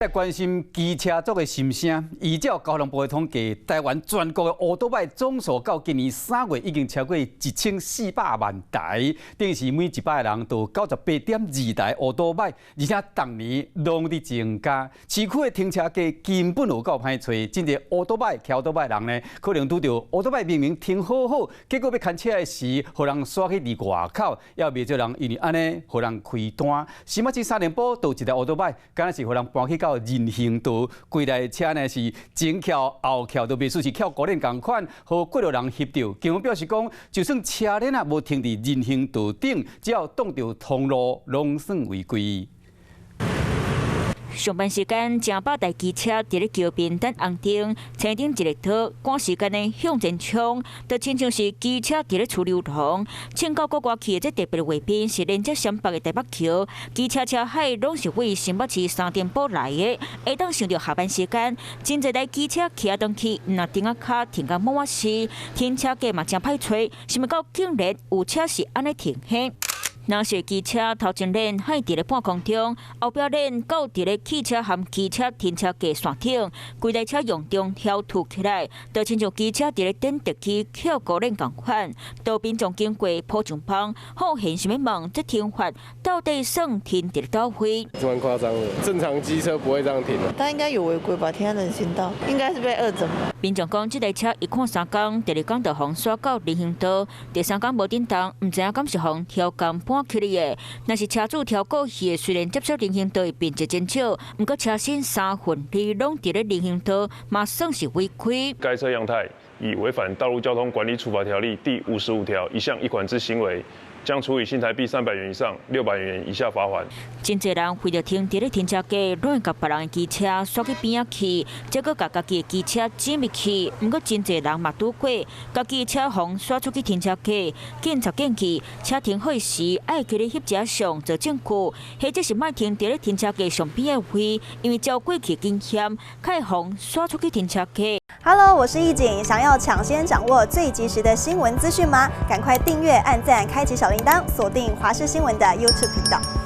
关心机车族的心声。依照交通部的统计，台湾全国的乌多摆总数到今年3月已经超过1400万台，等于是每100个人就98.2台乌多摆，而且当年拢在增加。市区的停车格根本有够歹找，真侪乌多摆、骑乌多摆的人呢，可能拄到乌多摆明明停好好，结果要牵车的时，互人刷去伫外口，也未少人因为安尼互人开单。新北市3连埔有一台乌多摆，敢若是互人搬去到人行道，规台车呢是前翘后翘，都袂输是翘高链同款，和过路人翕到。警方表示讲，就算车链无停伫人行道顶，只要挡到通路，拢算违规。上班时间，正百台机车伫咧桥边等红灯，车顶一个套，赶时间呢向前冲，就亲像是机车伫咧处流通。青高国外去的这特别的画面是连接陕北的台北桥，机车车海拢是为新北市3店埔来的。下当想到下班时间，真侪台机车骑东去，若顶啊卡停甲满时，停车格嘛真歹找，想不到竟然有车是安尼停嘿。若是机车头前链海伫咧半空中，后壁链到伫咧汽车含机车停车格线顶，规台车用中挑凸起来，就亲像机车伫咧等特区翘高链同款。道边总经过普上方，好现想要问这停法到底算停伫咧倒位？蛮夸张的，正常机车不会这样停的。他应该有违规吧？停在人行道，应该是被恶整。民众讲，这台车一看3天，第2天就互刷到人行道，第3天无叮当，唔知影敢是互挑工搬起嚟的。若是车主挑过去的，虽然接触人行道的面积真少，不过车身2/3拢伫咧人行道，嘛算是违规。该车样态以违反《道路交通管理处罚条例》第55条1项1款之行为，将处以新台币300元以上600元以下罚款。真侪人为着停伫咧停车格，拢会甲别人的机车刷去边仔去，结果甲家己的机车挤入去。不过真侪人嘛拄过，家己的车棚刷出去停车格，警察建议车停好时爱去咧翕一相做证据，或者是莫停伫咧停车格上边的位，因为照过去惊险，开防刷出去停车格。Hello， 我是易景，想要抢先掌握最及时的新闻资讯吗？赶快订阅、按赞、开启小铃铛，锁定华视新闻的 YouTube 频道。